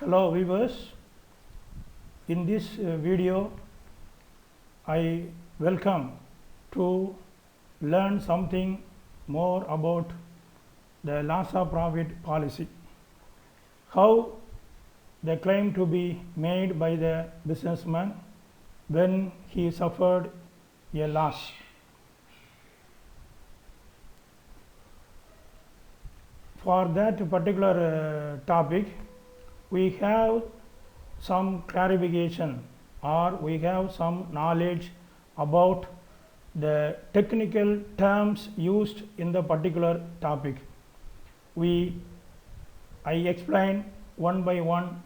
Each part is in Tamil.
Hello viewers, in this video I welcome to learn something more about the loss of profit policy, how the claim to be made by the businessman when he suffered a loss. For that particular topic, we have some clarification or we have some knowledge about the technical terms used in the particular topic. I explain one by one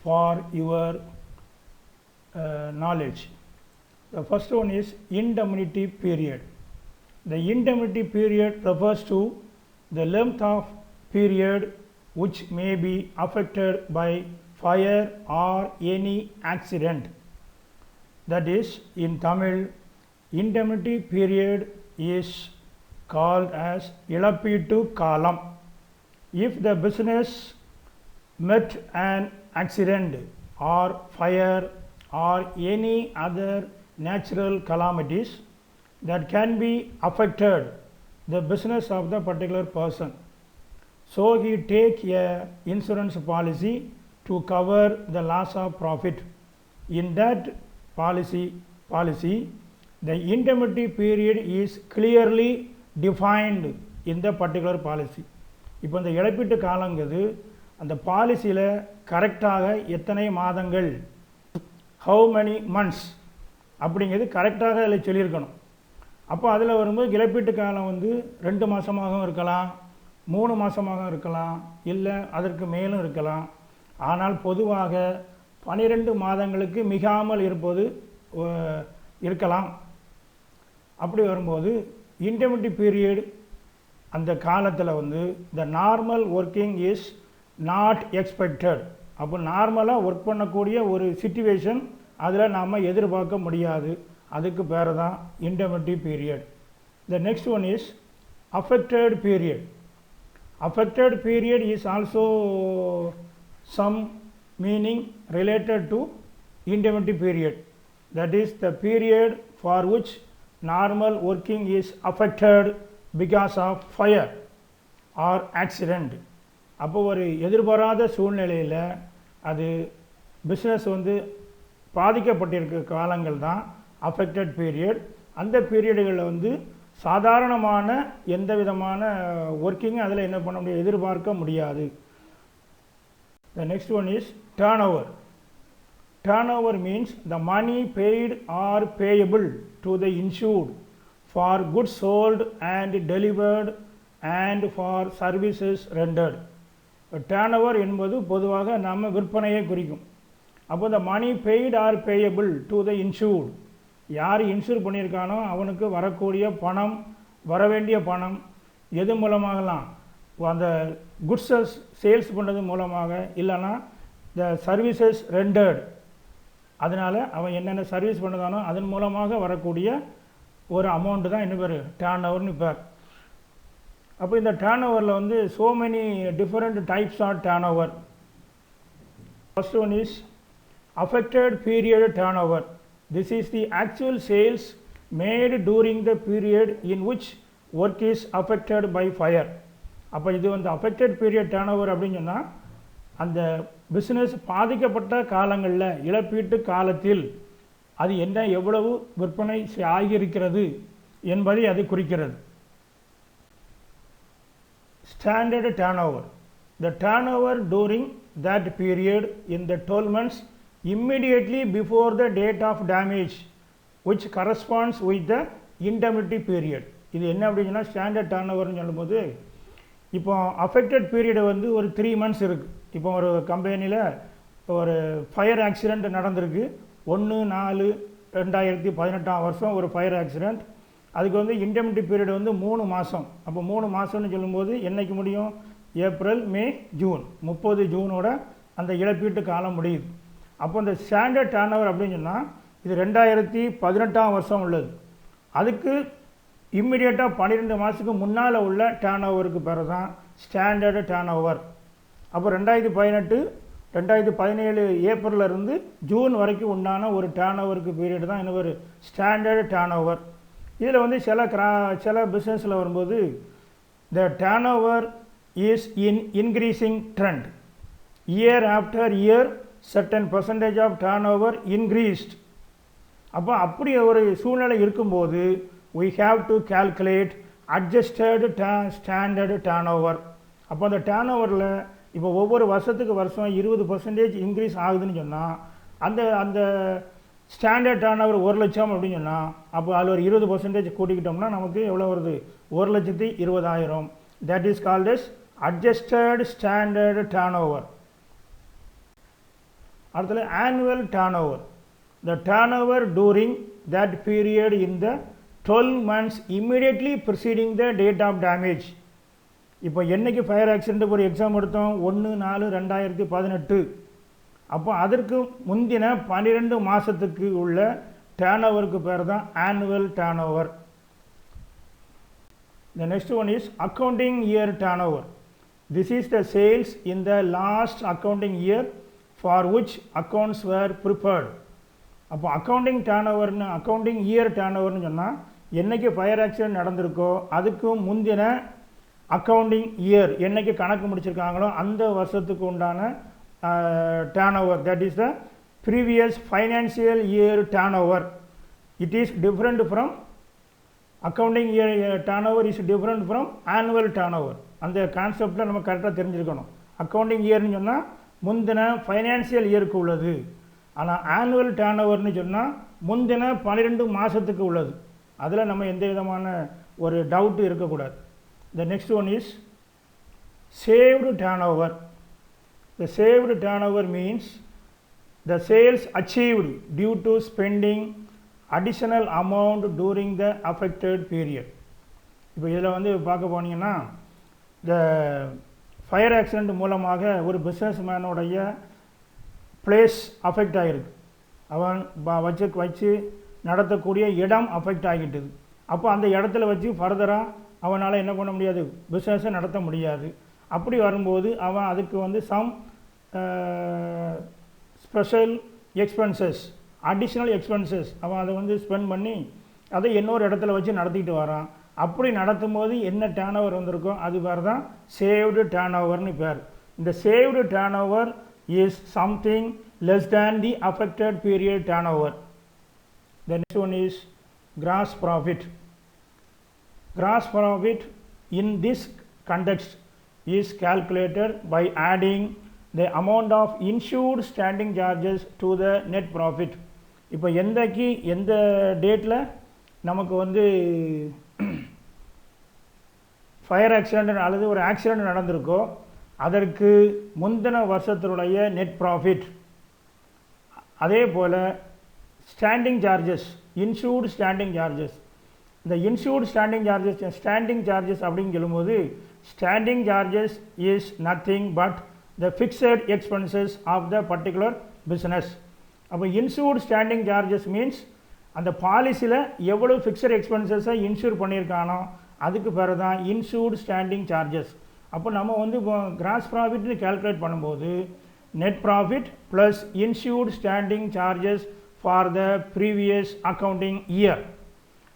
for your knowledge. The first one is indemnity period. The indemnity period refers to the length of period which may be affected by fire or any accident. That is, in Tamil, indemnity period is called as Ilappeettu Kalam. If the business met an accident or fire or any other natural calamities that can be affected the business of the particular person, so he take a insurance policy to cover the loss of profit. In that policy, the indemnity period is clearly defined in the particular policy. இப்போ இந்த இழப்பீட்டு காலங்கிறது அந்த பாலிசியில் கரெக்டாக எத்தனை மாதங்கள், ஹவு many months அப்படிங்கிறது கரெக்டாக அதில் சொல்லியிருக்கணும். அப்போ அதில் வரும்போது இழப்பீட்டு காலம் வந்து 2 மாதமாகவும் இருக்கலாம், 3 மாதமாக இருக்கலாம், இல்லை அதற்கு மேலும் இருக்கலாம். ஆனால் பொதுவாக 12 மாதங்களுக்கு மிகாமல் இருப்பது இருக்கலாம். அப்படி வரும்போது இன்டெமிட்டி பீரியட் அந்த காலத்தில் வந்து the normal working is not expected. அப்போ நார்மலாக ஒர்க் பண்ணக்கூடிய ஒரு சிச்சுவேஷன் அதில் நாம் எதிர்பார்க்க முடியாது. அதுக்கு பேர் தான் indemnity period. The next one is affected period. Affected period is also some meaning related to indemnity period. That is the period for which normal working is affected because of fire or accident. அப்போ ஒரு எதிர்பாராத சூழ்நிலையில் அது பிஸ்னஸ் வந்து பாதிக்கப்பட்டிருக்க காலங்கள் தான் அஃபெக்டட் பீரியட். அந்த பீரியடுகளில் வந்து சாதாரணமான எந்த விதமான ஒர்க்கிங் அதில் என்ன பண்ண முடியாது, எதிர்பார்க்க முடியாது. The next one is turnover. Turnover means the money paid or payable to the insured for goods sold and delivered and for services rendered. Turnover என்பது பொதுவாக நம்ம விற்பனையை குறிக்கும். அப்போ the money paid or payable to the insured, யார் இன்சூர் பண்ணியிருக்கானோ அவனுக்கு வரக்கூடிய பணம், வரவேண்டிய பணம் எது மூலமாகலாம், அந்த குட்ஸை சேல்ஸ் பண்ணுறது மூலமாக, இல்லைன்னா த சர்வீசஸ் ரெண்டர்டு, அதனால் அவன் என்னென்ன சர்வீஸ் பண்ணுதானோ அதன் மூலமாக வரக்கூடிய ஒரு அமௌண்ட்டு தான் என்ன பேர், டேர்ன் ஓவர்னு பேர். அப்போ இந்த டேர்ன் ஓவரில் வந்து so many different types of turnover. First one is affected period turnover. This is the actual sales made during the period in which work is affected by fire. அப்போ இது வந்து அஃபெக்டட் பீரியட் டேர்ன் ஓவர் அப்படின்னு சொன்னால் அந்த பிஸ்னஸ் பாதிக்கப்பட்ட காலங்களில், இழப்பீட்டு காலத்தில் அது என்ன எவ்வளவு விற்பனை ஆகியிருக்கிறது என்பதை அது குறிக்கிறது. Standard turn over. The turnover during that period in the 12 months immediately before the date of damage which corresponds with the indemnity period. இது என்ன அப்படின்னா ஸ்டாண்டர்ட் டர்ன் ஓவர்னு சொல்லும்போது, இப்போ அஃபெக்டட் பீரியடு வந்து ஒரு 3 months இருக்குது. இப்போ ஒரு கம்பெனியில் ஒரு ஃபயர் ஆக்சிடெண்ட் நடந்திருக்கு. 1/4/2018 ஒரு ஃபயர் ஆக்சிடெண்ட். அதுக்கு வந்து இண்டெமிட்டி பீரியட் வந்து 3 மாதம். அப்போ 3 மாதம்னு சொல்லும்போது என்றைக்கு முடியும், ஏப்ரல், மே, ஜூன், 30 ஜூனோட அந்த இழப்பீட்டு காலம் முடியுது. அப்போ இந்த ஸ்டாண்டர்ட் டர்ன் ஓவர் அப்படின்னு சொன்னால் இது 2018 உள்ளது. அதுக்கு இம்மிடியேட்டாக 12 மாதத்துக்கு முன்னால் உள்ள டேர்ன் ஓவருக்கு பேர் தான் ஸ்டாண்டர்டு டேர்ன் ஓவர். அப்போ 2018 2017 ஏப்ரல்லேருந்து ஜூன் வரைக்கும் உண்டான ஒரு டேர்ன் ஓவருக்கு பீரியட் தான் என்ன ஒரு ஸ்டாண்டர்டு டேர்ன் ஓவர். இதில் வந்து சில பிஸ்னஸில் வரும்போது த turn over is increasing trend, year after year certain percentage of turnover increased. அப்போ அப்படி ஒரு சூழ்நிலை இருக்கும்போது we have to calculate adjusted standard turnover. அப்போ அந்த டேர்ன் ஓவரில் இப்போ ஒவ்வொரு வருஷத்துக்கு வருஷம் 20% இன்க்ரீஸ் ஆகுதுன்னு சொன்னால் அந்த ஸ்டாண்டர்ட் டேர்ன் ஓவர் 1 லட்சம் அப்படின்னு சொன்னால் அப்போ அதில் ஒரு 20% கூட்டிக்கிட்டோம்னா நமக்கு எவ்வளோ வருது? 1,20,000. That is called as adjusted standard turnover. அடுத்தது annual turnover. The turnover during that period in the 12 months immediately preceding the date of damage. இப்போ என்றைக்கு ஃபயர் ஆக்சிடெண்ட்டுக்கு ஒரு எக்ஸாம் எடுத்தோம்? 1/4/2018. அப்போ அதற்கு முந்தின 12 மாதத்துக்கு உள்ள டேர்ன் ஓவருக்கு பேர் தான் annual turn over. The next one is accounting year turnover. This is the sales in the last accounting year for which accounts were prepared. அப்போ அக்கௌண்டிங் டேர்ன் அக்கௌண்டிங் இயர் டேர்ன் ஓவர்னு சொன்னால் என்றைக்கு ஃபயர் ஆக்சிடென்ட் நடந்திருக்கோ அதுக்கு முந்தின அக்கௌண்டிங் இயர் என்றைக்கு கணக்கு முடிச்சிருக்காங்களோ அந்த வருஷத்துக்கு உண்டான turn over. That is the previous financial year turn over. It is different from accounting year turn over is different from annual turn over. அந்த கான்செப்டில் நம்ம கரெக்டாக தெரிஞ்சுருக்கணும். அக்கௌண்டிங் இயர்னு சொன்னால் முந்தின ஃபைனான்சியல் இயருக்கு உள்ளது. ஆனால் ஆனுவல் டேர்ன் ஓவர்னு சொன்னால் முந்தின 12 மாதத்துக்கு உள்ளது. அதில் நம்ம எந்த விதமான ஒரு டவுட்டு இருக்கக்கூடாது. The next one is saved turnover. The saved turnover means the sales achieved due to spending additional amount during the affected period. இப்போ இதில் வந்து பார்க்க போனீங்கன்னா த ஃபயர் ஆக்சிடெண்ட் மூலமாக ஒரு பிஸ்னஸ் மேனுடைய பிளேஸ் அஃபெக்ட் ஆகிருக்கு. அவன் வச்சு நடத்தக்கூடிய இடம் அஃபெக்ட் ஆகிட்டுது. அப்போ அந்த இடத்துல வச்சு ஃபர்தராக அவனால் என்ன பண்ண முடியாது? பிஸ்னஸை நடத்த முடியாது. அப்படி வரும்போது அவன் அதுக்கு வந்து some special expenses, additional expenses அவன் அதை வந்து ஸ்பெண்ட் பண்ணி அதை இன்னொரு இடத்துல வச்சு நடத்திக்கிட்டு வரான். அப்படி நடத்தும் போது என்ன டேர்ன் ஓவர் வந்திருக்கோ அது பேர் தான் சேவ்டு டேர்ன் ஓவர்னு பேர். இந்த saved turn over is something less than the affected period turnover. The next one is gross profit. Gross profit in this context is calculated by adding the amount of insured standing charges to the net profit. இப்போ எந்த டேட்டில் நமக்கு வந்து ஃபயர் ஆக்சிடெண்ட் அல்லது ஒரு ஆக்சிடெண்ட் நடந்திருக்கோ அதற்கு முந்தின வருஷத்தினுடைய நெட் ப்ராஃபிட், அதே போல் standing charges, insured standing charges. இந்த இன்சூர்டு ஸ்டாண்டிங் சார்ஜஸ் அப்படின்னு சொல்லும்போது standing charges is nothing but the fixed expenses of the particular business. அப்போ இன்சூர்டு ஸ்டாண்டிங் சார்ஜஸ் மீன்ஸ் அந்த பாலிசியில் எவ்வளோ ஃபிக்ஸட் எக்ஸ்பென்சஸை இன்சூர் பண்ணியிருக்கானோ அதுக்கு பேர் தான் இன்சூர்டு ஸ்டாண்டிங் சார்ஜஸ். அப்போ நம்ம வந்து இப்போ கிராஸ் ப்ராஃபிட்னு கேல்குலேட் பண்ணும்போது net profit plus insured standing charges for the previous accounting year.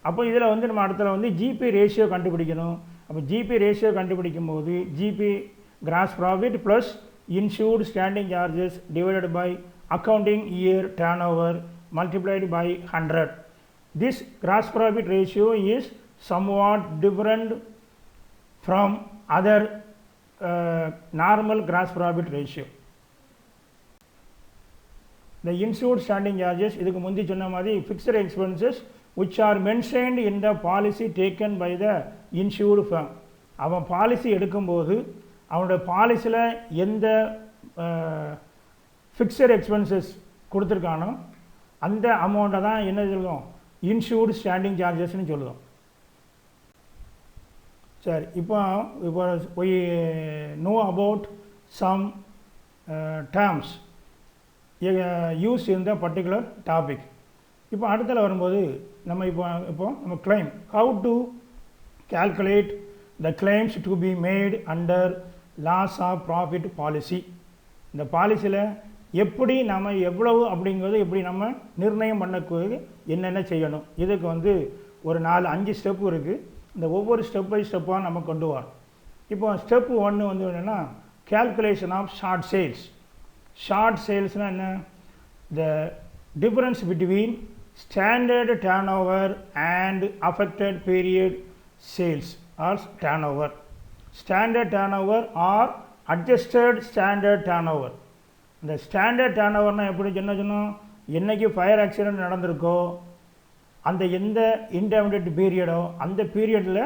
அப்போ இதில் வந்து நம்ம இடத்துல வந்து ஜிபி ரேஷியோ கண்டுபிடிக்கணும். அப்போ ஜிபி ரேஷியோ கண்டுபிடிக்கும் போது GP gross profit plus insured standing charges divided by accounting year turnover multiplied by 100. This gross profit ratio is somewhat different from other normal gross profit ratio. The insured standing charges இதுக்கு முந்தி சொன்ன மாதிரி fixed expenses which are mentioned in the policy taken by the insured firm. அவன் பாலிசி எடுக்கும்போது அவனோட பாலிசியில் எந்த ஃபிக்ஸட் எக்ஸ்பென்சஸ் கொடுத்துருக்கானோ அந்த அமௌண்ட்டை தான் என்ன சொல்லுவோம்? இன்சூர்டு ஸ்டாண்டிங் சார்ஜஸ்ன்னு சொல்லுவோம். சரி, இப்போ we know about some terms used in the particular topic. இப்போ அடுத்தல வரும்போது நம்ம இப்போ நம்ம claim, how to calculate the claims to be made under loss of profit policy. இந்த பாலிசியில் எப்படி நம்ம எவ்வளவு அப்படிங்கிறது எப்படி நம்ம நிர்ணயம் பண்ணக்கூடிய என்னென்ன செய்யணும், இதுக்கு வந்து ஒரு 4-5 ஸ்டெப்பு இருக்குது. இந்த ஒவ்வொரு ஸ்டெப் பை ஸ்டெப்பாக நம்ம கொண்டு வரோம். இப்போ ஸ்டெப் 1 வந்து என்னென்னா calculation of short sales. Short சேல்ஸ்னால் என்ன? The difference between standard turnover and affected period sales or turnover. Standard turnover or adjusted standard turnover. இந்த ஸ்டாண்டர்ட் டர்ன் ஓவர்னால் எப்படி சொன்னோம், என்றைக்கு ஃபயர் ஆக்சிடெண்ட் நடந்திருக்கோ அந்த எந்த இன்டர்மீடியட் பீரியடோ அந்த பீரியடில்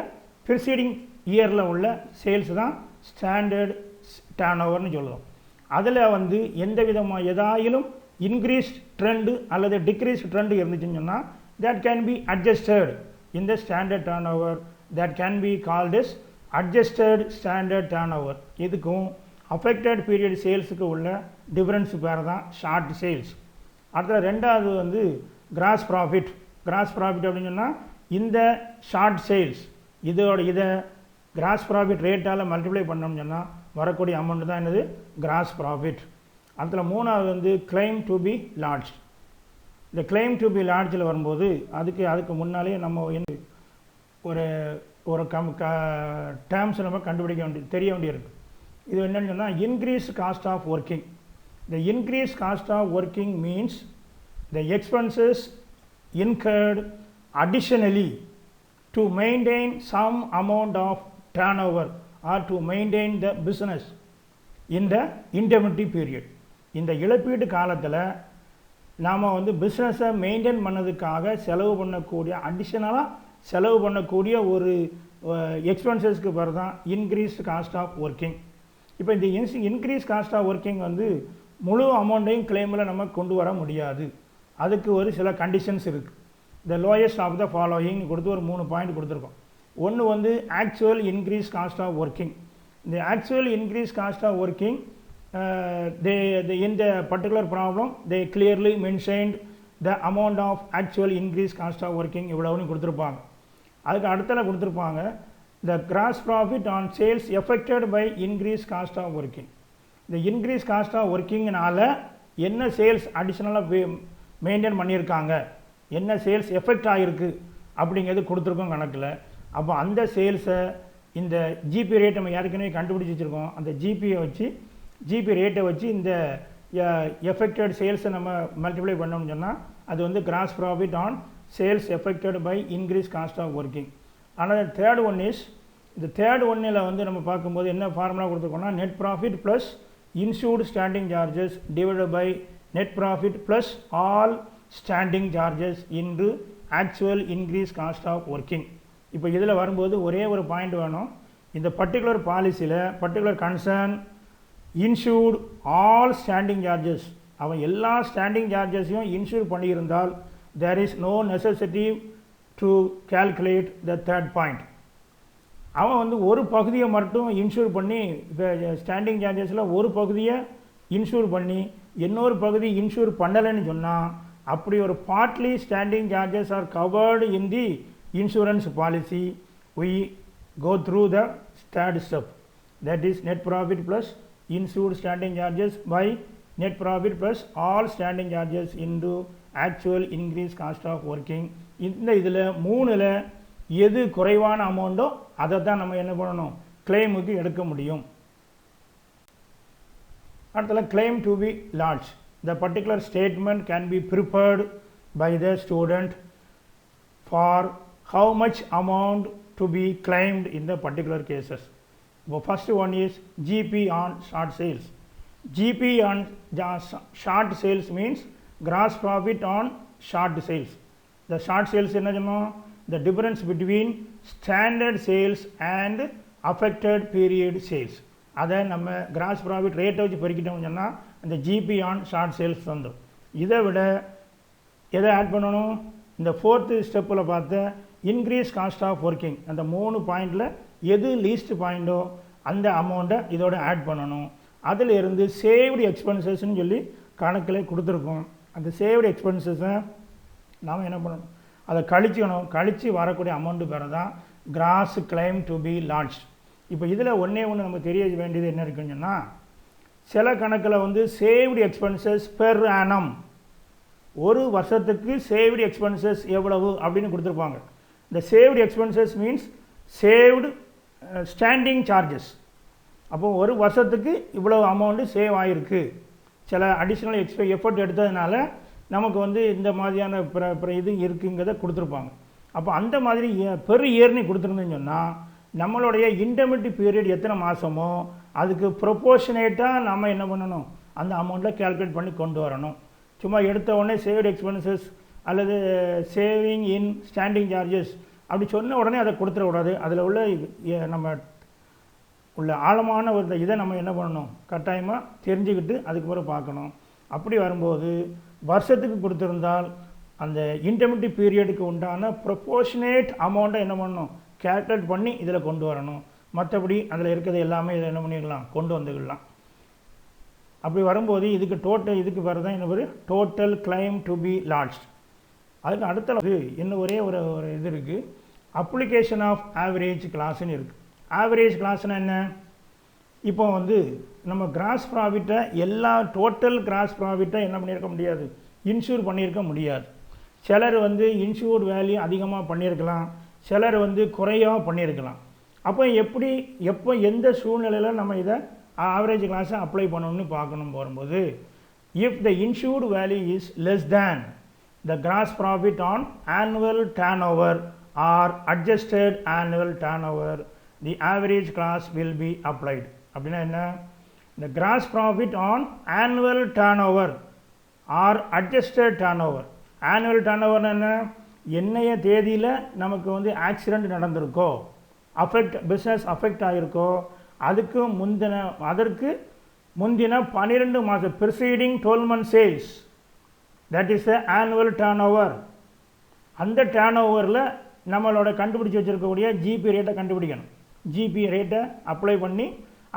ப்ரிசீடிங் இயரில் உள்ள சேல்ஸ் தான் ஸ்டாண்டர்ட் டர்ன் ஓவர்னு சொல்லுவோம். அதில் வந்து எந்த விதமாக ஏதாயிலும் இன்க்ரீஸ் ட்ரெண்டு அல்லது டிக்ரீஸ் ட்ரெண்டு இருந்துச்சுன்னு சொன்னால் that can B adjusted in the standard turn over. That can be called as adjusted standard turn over. இதுக்கும் அஃபெக்டட் பீரியட் சேல்ஸுக்கு உள்ள டிஃப்ரென்ஸ் பேர் தான் ஷார்ட் சேல்ஸ். அடுத்த ரெண்டாவது வந்து கிராஸ் ப்ராஃபிட். கிராஸ் ப்ராஃபிட் அப்படின்னு சொன்னால் இந்த ஷார்ட் சேல்ஸ் இதை கிராஸ் ப்ராஃபிட் ரேட்டால் மல்டிப்ளை பண்ணோம்னு சொன்னால் வரக்கூடிய அமௌண்ட் தான் என்னது கிராஸ் ப்ராஃபிட். அதில் மூணாவது வந்து கிளைம் டு பி லாட்ஜ். இந்த கிளைம் டு பி லாட்ஜில் வரும்போது அதுக்கு முன்னாலே நம்ம ஒரு ஒரு டேர்ம்ஸ் நம்ம கண்டுபிடிக்க தெரிய வேண்டியிருக்கு. இது என்னென்னு சொன்னால் increase cost of working. The increase cost of working means the expenses incurred additionally to maintain some amount of turnover or to maintain the business in the indemnity period. இந்த இழப்பீட்டு காலத்தில் நாம் வந்து பிஸ்னஸை மெயின்டைன் பண்ணதுக்காக செலவு பண்ணக்கூடிய அடிஷ்னலாக செலவு பண்ணக்கூடிய ஒரு எக்ஸ்பென்சஸ்க்கு பேர் தான் இன்க்ரீஸ் காஸ்ட் ஆஃப் ஒர்க்கிங். இப்போ இந்த இன்க்ரீஸ் காஸ்ட் ஆஃப் ஒர்க்கிங் வந்து முழு அமௌண்ட்டையும் கிளைமில் நம்ம கொண்டு வர முடியாது. அதுக்கு ஒரு சில கண்டிஷன்ஸ் இருக்குது. The lowest of the following கொடுத்து ஒரு 3 பாயிண்ட் கொடுத்துருக்கோம். ஒன்று வந்து actual increase cost of working. இந்த actual increase cost of working in the particular problem they clearly mentioned the amount of actual increase cost of working இவ்வளவுன்னு கொடுத்துருப்பாங்க. அதுக்கு அடுத்தல கொடுத்துருப்பாங்க the gross profit on sales affected by increased cost of working. இந்த increased cost of workingனால என்ன சேல்ஸ் அடிஷ்னலாக மெயின்டைன் பண்ணியிருக்காங்க, என்ன சேல்ஸ் எஃபெக்ட் ஆகிருக்கு அப்படிங்கிறது கொடுத்துருக்கோம் கணக்கில். அப்போ அந்த சேல்ஸை இந்த ஜிபி ரேட் நம்ம ஏற்கனவே கண்டுபிடிச்சி வச்சுருக்கோம். அந்த ஜிபி ரேட்டை வச்சு இந்த எஃபெக்டட் சேல்ஸை நம்ம மல்டிப்ளை பண்ணோம்னு சொன்னால் அது வந்து gross profit on sales affected by increase cost of working. ஆனால் தேர்ட் ஒன் இஸ் இந்த தேர்ட் ஒன்னில் வந்து நம்ம பார்க்கும்போது என்ன ஃபார்முலா கொடுத்துருக்கோம்னா net profit plus insured standing charges divided by net profit plus all standing charges into actual increase cost of working. இப்போ இதில் வரும்போது ஒரே ஒரு பாயிண்ட் வேணும். இந்த பர்டிகுலர் பாலிசியில் particular concern insured all standing charges, அவன் எல்லா ஸ்டாண்டிங் சார்ஜஸையும் இன்சூர் பண்ணியிருந்தால் there is no necessity to calculate the third point. அவன் வந்து ஒரு பகுதியை மட்டும் இன்சூர் பண்ணி இப்போ ஸ்டாண்டிங் சார்ஜஸில் ஒரு பகுதியை இன்சூர் பண்ணி இன்னொரு பகுதி இன்சூர் பண்ணலைன்னு சொன்னால் அப்படி ஒரு partly standing charges are covered in the insurance policy. we go through the third step, that is net profit plus insured standing charges by net profit plus all standing charges into actual increase cost of working. இந்த இதில் 3ல் எது குறைவான அமௌண்ட்டோ அதை தான் நம்ம என்ன பண்ணணும், கிளைமுக்கு எடுக்க முடியும். அடுத்தல claim to be lodged. The particular statement can be prepared by the student for how much amount to be claimed in the particular cases. The first one is GP on short sales. GP on short sales means gross profit on short sales. The short sales என்ன சொன்னோம், the difference between standard sales and affected period sales. அதை நம்ம கிராஸ் ப்ராஃபிட் ரேட்டை வச்சு பெருக்கிட்டோம்னு சொன்னால் அந்த ஜிபி ஆன் ஷார்ட் சேல்ஸ் வந்துடும். இதை விட எதை ஆட் பண்ணணும், இந்த 4th ஸ்டெப்பில் பார்த்த இன்க்ரீஸ் காஸ்ட் ஆஃப் ஒர்க்கிங் அந்த 3 பாயிண்டில் எது லீஸ்ட் பாயிண்ட்டோ அந்த அமௌண்ட்டை இதோட ஆட் பண்ணணும். அதில் இருந்து சேவ்டு எக்ஸ்பென்சஸ்ன்னு சொல்லி கணக்கில் கொடுத்துருக்கோம். அந்த சேவ்டு எக்ஸ்பென்சஸை நாம் என்ன பண்ணணும், அதை கழிச்சு வரக்கூடிய அமௌண்ட்டு பேர் தான் gross claim to be lodge. இப்போ இதில் ஒன்று நம்ம தெரிய வேண்டியது என்ன இருக்குன்னு சொன்னால் சில கணக்கில் வந்து சேவ்டு எக்ஸ்பென்சஸ் பெர் ஆனம், ஒரு வருஷத்துக்கு சேவ்டு எக்ஸ்பென்சஸ் எவ்வளவு அப்படின்னு கொடுத்துருப்பாங்க. இந்த saved expenses means saved standing charges. அப்போ ஒரு வருஷத்துக்கு இவ்வளோ அமௌண்ட்டு சேவ் ஆகிருக்கு, சில அடிஷ்னல் எஃபர்ட் எடுத்ததுனால நமக்கு வந்து இந்த மாதிரியான இது இருக்குங்கிறத கொடுத்துருப்பாங்க. அப்போ அந்த மாதிரி பெர் இயர்னு கொடுத்துருந்தேன்னு சொன்னால் நம்மளுடைய இன்டர்மீடியட் பீரியட் எத்தனை மாதமோ அதுக்கு ப்ரொபோர்ஷனேட்டாக நம்ம என்ன பண்ணணும், அந்த அமௌண்ட்டில் கேல்குலேட் பண்ணி கொண்டு வரணும். சும்மா எடுத்த உடனே சேவ்டு எக்ஸ்பென்சஸ் அல்லது சேவிங் இன் ஸ்டாண்டிங் சார்ஜஸ் அப்படி சொன்ன உடனே அதை கொடுத்துடக்கூடாது. அதில் உள்ள நம்ம உள்ள ஆழமான ஒரு இதை நம்ம என்ன பண்ணணும், கட்டாயமாக தெரிஞ்சுக்கிட்டு அதுக்கப்புறம் பார்க்கணும். அப்படி வரும்போது வருஷத்துக்கு கொடுத்துருந்தால் அந்த இன்டர்மீடியட் பீரியடுக்கு உண்டான ப்ரொபோர்ஷனேட் அமௌண்ட்டை என்ன பண்ணணும், கேல்குலேட் பண்ணி இதில் கொண்டு வரணும். மற்றபடி அதில் இருக்கிறது எல்லாமே இதை என்ன பண்ணிடலாம், கொண்டு வந்துக்கலாம். அப்படி வரும்போது இதுக்கு இதுக்கு வரதான் என்ன ஒரு டோட்டல் கிளைம் டு பி லாட்ஜ்ட். அதுக்கு அடுத்த இன்னும் ஒரே ஒரு இது இருக்குது, அப்ளிகேஷன் ஆஃப் ஆவரேஜ் கிளாஸ்ன்னு இருக்குது. ஆவரேஜ் கிளாஸ்னால் என்ன, இப்போ வந்து நம்ம கிராஸ் ப்ராஃபிட்டை எல்லா டோட்டல் கிராஸ் ப்ராஃபிட்டை என்ன பண்ணியிருக்க முடியாது, இன்சூர் பண்ணியிருக்க முடியாது. சிலர் வந்து இன்சூர்டு வேல்யூ அதிகமாக பண்ணியிருக்கலாம், சிலர் வந்து குறையாக பண்ணியிருக்கலாம். அப்போ எப்போ எந்த சூழ்நிலையில் நம்ம இதை ஆவரேஜ் கிளாஸை அப்ளை பண்ணணும்னு பார்க்கணும். போகும்போது if the insured value is less than the gross profit on annual turnover or adjusted annual turnover the average clause will be applied. அப்படின்னா என்ன, இந்த gross profit on annual turnover or adjusted turnover. Annual டர்ன் ஓவர்னு என்ன, என்னைய தேதியில் நமக்கு வந்து ஆக்சிடெண்ட் நடந்திருக்கோ, பிஸ்னஸ் அஃபெக்ட் ஆகிருக்கோ, அதற்கு முந்தின 12 மாதம் preceding 12 month sales, that is the annual turnover. அந்த டர்ன் ஓவரில் நம்மளோட கண்டுபிடிச்சி வச்சுருக்கக்கூடிய ஜிபி ரேட்டை கண்டுபிடிக்கணும். ஜிபி ரேட்டை அப்ளை பண்ணி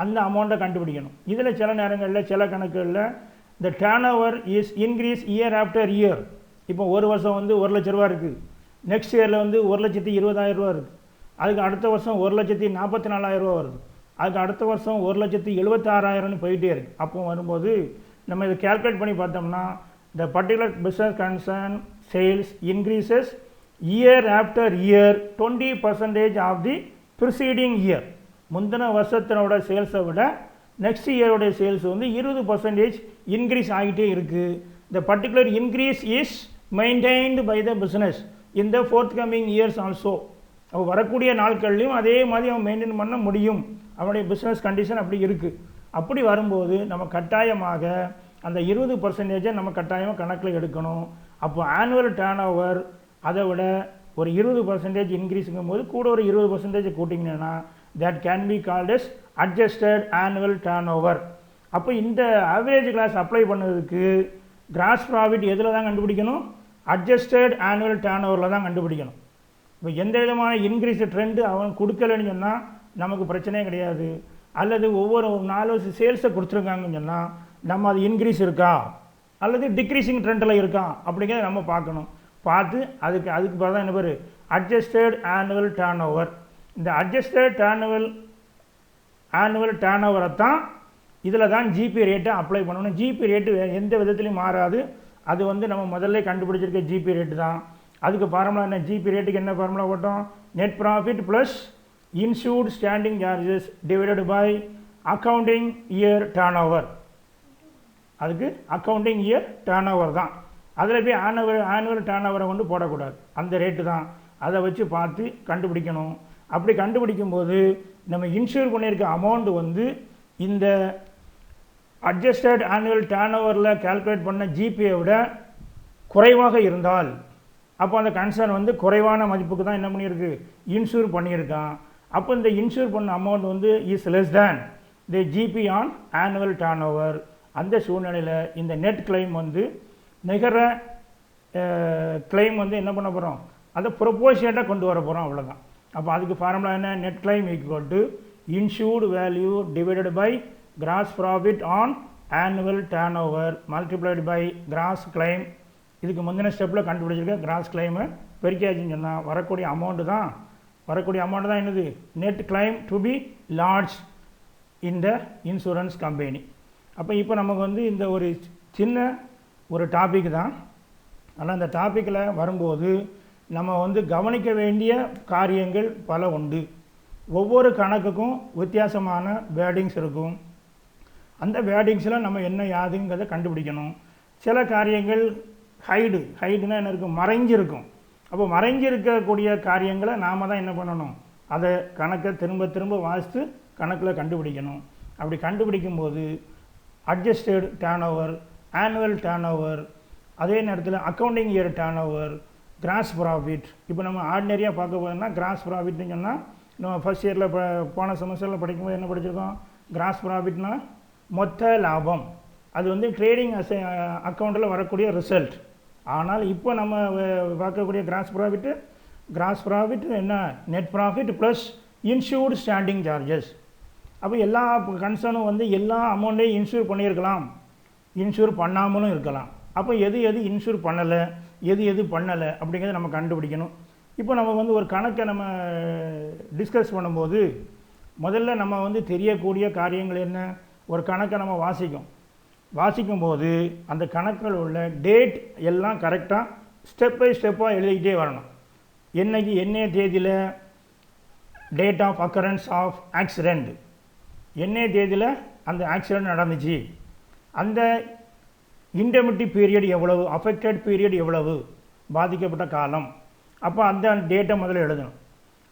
அந்த அமௌண்ட்டை கண்டுபிடிக்கணும். இதில் சில நேரங்களில் சில கணக்குகளில் இந்த turn over is increase year after year. இப்போ ஒரு வருஷம் வந்து 1 லட்ச ரூபா இருக்குது, நெக்ஸ்ட் இயரில் வந்து 1,20,000 ரூபா இருக்குது, அதுக்கு அடுத்த வருஷம் 1,44,000 ரூபா வருது, அதுக்கு அடுத்த வருஷம் 1,76,000 போயிட்டே இருக்குது. அப்போ வரும்போது நம்ம இதை கேல்குலேட் பண்ணி பார்த்தோம்னா the particular business concern sales increases year after year 20% of the preceding year. முந்தின வருஷத்தினோட சேல்ஸை விட நெக்ஸ்ட் இயரோடைய சேல்ஸ் வந்து 20% இன்க்ரீஸ் ஆகிட்டே இருக்குது. The particular increase is maintained by the business in the forthcoming years also. அவள் வரக்கூடிய நாட்கள்லையும் அதே மாதிரி அவன் மெயின்டைன் பண்ண முடியும், அவனுடைய பிஸ்னஸ் கண்டிஷன் அப்படி இருக்குது. அப்படி வரும்போது நம்ம கட்டாயமாக அந்த 20% நம்ம கட்டாயமாக கணக்கில் எடுக்கணும். அப்போ ஆனுவல் டர்ன் ஓவர் அதை விட ஒரு 20% இன்க்ரீஸுங்கும் போது கூட ஒரு 20% கூட்டிங்கன்னா that can be called as adjusted annual turnover. அப்போ இந்த ஆவரேஜ் கிளாஸ் அப்ளை பண்ணதுக்கு கிராஸ் ப்ராஃபிட் எதில் தான் கண்டுபிடிக்கணும், அட்ஜஸ்டட் ஆனுவல் டர்ன் ஓவரில் தான் கண்டுபிடிக்கணும். இப்போ எந்த விதமான இன்க்ரீஸ் ட்ரெண்டு அவன் கொடுக்கலன்னு சொன்னால் நமக்கு பிரச்சனையே கிடையாது. அல்லது ஒவ்வொரு 4 சேல்ஸை கொடுத்துருக்காங்கன்னு சொன்னால் நம்ம அது இன்க்ரீஸ் இருக்கா அல்லது டிக்ரீஸிங் ட்ரெண்டில் இருக்கா அப்படிங்கிறத நம்ம பார்க்கணும். பார்த்து அதுக்கு பிறகு தான் என்ன பேர், அட்ஜஸ்டட் ஆனுவல் டர்ன் ஓவர். இந்த அட்ஜஸ்டட் ஆனுவல் டர்ன் ஓவரை தான் இதில் தான் ஜிபி ரேட்டை அப்ளை பண்ணணும். ஜிபி ரேட்டு எந்த விதத்துலையும் மாறாது, அது வந்து நம்ம முதல்ல கண்டுபிடிச்சிருக்க ஜிபி ரேட்டு தான். அதுக்கு ஃபார்முலா என்ன, ஜிபி ரேட்டுக்கு என்ன ஃபார்முலா போட்டோம், net profit plus insured standing charges divided by accounting year turnover. அதுக்கு அக்கௌண்டிங் இயர் டர்ன் ஓவர் தான். அதில் போய் ஆனுவல் டர்ன் ஓவரை கொண்டு போடக்கூடாது, அந்த ரேட்டு தான். அதை வச்சு பார்த்து கண்டுபிடிக்கணும். அப்படி கண்டுபிடிக்கும்போது நம்ம இன்சூர் பண்ணியிருக்க அமௌண்ட் வந்து இந்த அட்ஜஸ்டட் ஆனுவல் டர்ன் ஓவரில் கால்குலேட் பண்ண ஜிபியை விட குறைவாக இருந்தால் அப்போ அந்த கன்சர்ன் வந்து குறைவான மதிப்புக்கு தான் என்ன பண்ணியிருக்கு, இன்சூர் பண்ணியிருக்கான். அப்போ இந்த இன்சூர் பண்ண அமௌண்ட் வந்து is less than the GB on annual turnover. அந்த சூழ்நிலையில் இந்த நெட் கிளைம் வந்து நிகர கிளைம் வந்து என்ன பண்ண போகிறோம், அதை ப்ரொபோஷனேட்டாக கொண்டு வர போகிறோம், அவ்வளோதான். அப்போ அதுக்கு ஃபார்முலா என்ன, net claim equal to insured value divided by gross profit on annual turnover multiplied by gross claim. இதுக்கு முந்தின ஸ்டெப்பில் கண்டுபிடிச்சிருக்க கிராஸ் கிளைமை பெருக்கியாச்சுன்னு சொன்னால் வரக்கூடிய அமௌண்ட்டு தான் என்னது, net claim to be lodge in the insurance company. அப்போ இப்போ நமக்கு வந்து இந்த ஒரு சின்ன ஒரு டாபிக் தான். ஆனால் அந்த டாப்பிக்கில் வரும்போது நம்ம வந்து கவனிக்க வேண்டிய காரியங்கள் பல உண்டு. ஒவ்வொரு கணக்குக்கும் வித்தியாசமான வேர்டிங்ஸ் இருக்கும். அந்த வேர்டிங்ஸில் நம்ம என்ன யாதுங்கிறத கண்டுபிடிக்கணும். சில காரியங்கள் ஹைடுனா என்ன இருக்கும், மறைஞ்சிருக்கும். அப்போ மறைஞ்சிருக்கக்கூடிய காரியங்களை நாம் தான் என்ன பண்ணணும், அதை கணக்கை திரும்ப திரும்ப வாசித்து கணக்கில் கண்டுபிடிக்கணும். அப்படி கண்டுபிடிக்கும்போது adjusted turnover, annual turnover, அதே நேரத்தில் accounting year turnover, gross profit. இப்போ நம்ம ஆர்டினரியாக பார்க்க போதோம்னா கிராஸ் ப்ராஃபிட்னு சொன்னால் நம்ம ஃபஸ்ட் இயரில் போன செமஸ்டரில் படிக்கும்போது என்ன படிச்சிருக்கோம், கிராஸ் ப்ராஃபிட்னா மொத்த லாபம். அது வந்து ட்ரேடிங் அக்கௌண்ட்டில் வரக்கூடிய ரிசல்ட். ஆனால் இப்போ நம்ம பார்க்கக்கூடிய கிராஸ் ப்ராஃபிட் என்ன, net profit plus insured standing charges. அப்போ எல்லா கன்சர்னும் வந்து எல்லா அமௌண்ட்டையும் இன்சூர் பண்ணியிருக்கலாம், இன்சூர் பண்ணாமலும் இருக்கலாம். அப்போ எது இன்சூர் பண்ணலை, எது பண்ணலை அப்படிங்கிறத நம்ம கண்டுபிடிக்கணும். இப்போ நம்ம வந்து ஒரு கணக்கை நம்ம டிஸ்கஸ் பண்ணும்போது முதல்ல நம்ம வந்து தெரியக்கூடிய காரியங்கள் என்ன, ஒரு கணக்கை நம்ம வாசிக்கும்போது அந்த கணக்கில் உள்ள டேட் எல்லாம் கரெக்டாக ஸ்டெப் பை ஸ்டெப்பாக எழுதிக்கிட்டே வரணும். என்னைக்கு என்ன தேதியில் date of occurrence of accident, என்ன தேதியில் அந்த ஆக்சிடெண்ட் நடந்துச்சு, அந்த இன்டெமிட்டி பீரியட் எவ்வளவு, அஃபெக்டட் பீரியட் எவ்வளவு, பாதிக்கப்பட்ட காலம். அப்போ அந்த டேட்டை முதல்ல எழுதணும்.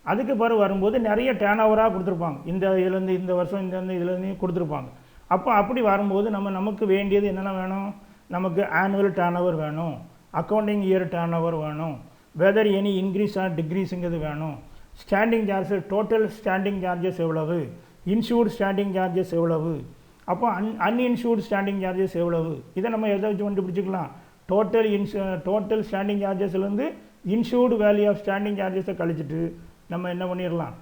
அதுக்கு பிறகு வரும்போது நிறைய டேர்ன் ஓவராக கொடுத்துருப்பாங்க. இந்த இதுலேருந்து இந்த வருஷம் இந்த இதுலேருந்து கொடுத்துருப்பாங்க. அப்போ அப்படி வரும்போது நமக்கு வேண்டியது என்னென்ன வேணும், நமக்கு ஆனுவல் டர்ன் ஓவர் வேணும், அக்கௌண்டிங் இயர் டர்ன் ஓவர் வேணும், வெதர் எனி இன்க்ரீஸ் ஆர் டிக்ரீஸுங்கிறது வேணும், standing charges, total standing charges எவ்வளவு, இன்சூர்டு ஸ்டாண்டிங் சார்ஜஸ் எவ்வளவு, அப்போ அன்இன்சூர்டு ஸ்டாண்டிங் சார்ஜஸ் எவ்வளவு. இதை நம்ம எதை வச்சு கண்டுபிடிச்சிக்கலாம், டோட்டல் ஸ்டாண்டிங் சார்ஜஸ்லேருந்து இன்சூர்டு வேல்யூ ஆஃப் ஸ்டாண்டிங் சார்ஜஸை கழிச்சிட்டு நம்ம என்ன பண்ணிடலாம்,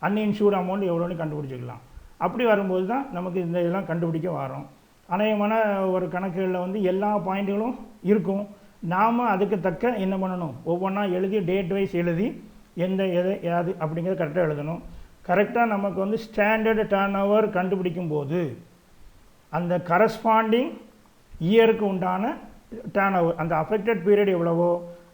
அன்இன்சூர்டு அமௌண்ட் எவ்வளோன்னு கண்டுபிடிச்சிக்கலாம். அப்படி வரும்போது தான் நமக்கு இந்த இதெல்லாம் கண்டுபிடிக்க வரோம். அநேகமான ஒரு கணக்குகளில் வந்து எல்லா பாயிண்ட்டுகளும் இருக்கும். நாம் அதுக்கு தக்க என்ன பண்ணணும், ஒவ்வொன்றா எழுதி டேட் வைஸ் எழுதி எது அப்படிங்கிறத கரெக்டாக எழுதணும். கரெக்டாக நமக்கு வந்து ஸ்டாண்டர்டு டர்ன் ஓவர் கண்டுபிடிக்கும் போது அந்த கரஸ்பாண்டிங் இயருக்கு உண்டான டர்ன் ஓவர், அந்த அஃபெக்டட் பீரியட் எவ்வளவோ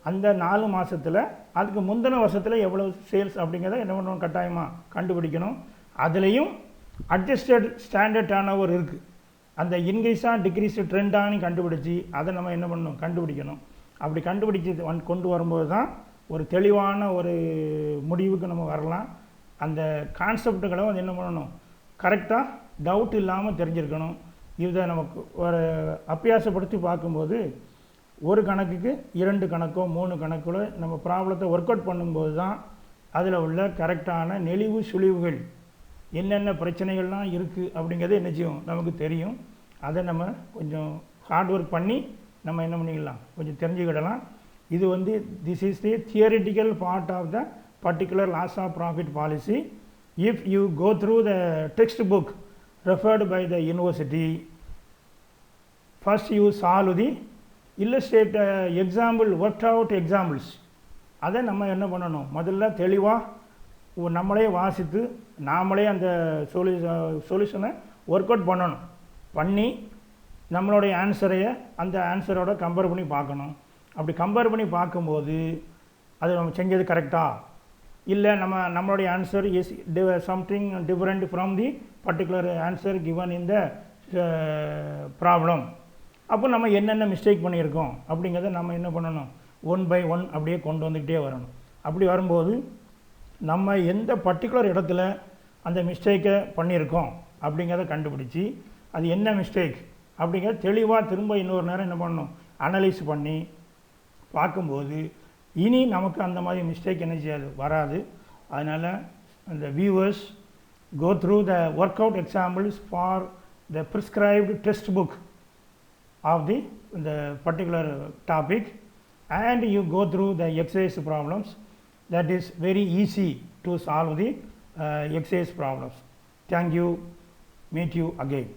அந்த 4 மாதத்தில் அதுக்கு முந்தின வருஷத்தில் எவ்வளோ சேல்ஸ் அப்படிங்கிறத என்ன பண்ணணும், கட்டாயமாக கண்டுபிடிக்கணும். அதுலேயும் அட்ஜஸ்டட் ஸ்டாண்டர்ட் டர்ன் ஓவர் இருக்குது, அந்த இன்க்ரீஸாக டிக்ரீஸு ட்ரெண்டானு கண்டுபிடிச்சி அதை நம்ம என்ன பண்ணணும், கண்டுபிடிக்கணும். அப்படி கண்டுபிடிச்சி கொண்டு வரும்போது தான் ஒரு தெளிவான ஒரு முடிவுக்கு நம்ம வரலாம். அந்த கான்செப்டுகளை வந்து என்ன பண்ணணும், கரெக்டாக டவுட் இல்லாமல் தெரிஞ்சிருக்கணும். இதை நமக்கு ஒரு அபியாசப்படுத்தி பார்க்கும்போது ஒரு கணக்குக்கு 2 கணக்கோ 3 கணக்குகளோ நம்ம ப்ராப்ளத்தை ஒர்க் அவுட் பண்ணும்போது தான் அதில் உள்ள கரெக்டான நெளிவு சுழிவுகள் என்னென்ன பிரச்சனைகள்லாம் இருக்குது அப்படிங்கிறது என்ன செய்யும், நமக்கு தெரியும். அதை நம்ம கொஞ்சம் ஹார்ட் ஒர்க் பண்ணி நம்ம என்ன பண்ணிக்கலாம், கொஞ்சம் தெரிஞ்சுக்கிடலாம். இது வந்து this is the theoretical part of the particular loss of profit policy. If you go through the textbook referred by the university, first you solve the illustrate example, worked out examples. அதை நம்ம என்ன பண்ணணும், முதல்ல தெளிவாக நம்மளே வாசித்து நாமளே அந்த சொல்யூஷனை ஒர்க் அவுட் பண்ணி நம்மளுடைய ஆன்சரையை அந்த ஆன்சரோட கம்பேர் பண்ணி பார்க்கணும். அப்படி கம்பேர் பண்ணி பார்க்கும்போது அது நம்ம செஞ்சது கரெக்டாக இல்லை, நம்மளுடைய answer is something different from the particular answer given in the problem. அப்போ நம்ம என்னென்ன மிஸ்டேக் பண்ணியிருக்கோம் அப்படிங்கிறத நம்ம என்ன பண்ணணும், 1 by 1 அப்படியே கொண்டு வந்துக்கிட்டே வரணும். அப்படி வரும்போது நம்ம எந்த பர்டிகுலர் இடத்துல அந்த மிஸ்டேக்கை பண்ணியிருக்கோம் அப்படிங்கிறத கண்டுபிடிச்சி அது என்ன மிஸ்டேக் அப்படிங்கிறத தெளிவாக திரும்ப இன்னொரு நேரம் என்ன பண்ணணும், அனலைஸ் பண்ணி பார்க்கும்போது இனி நமக்கு அந்த மாதிரி மிஸ்டேக் என்ன செய்யாது, வராது. அதனால் அந்த viewers go through the workout examples for the prescribed textbook of the particular topic, and you go through the exercise problems. That is very easy to solve the exercise problems. Thank you. Meet you again.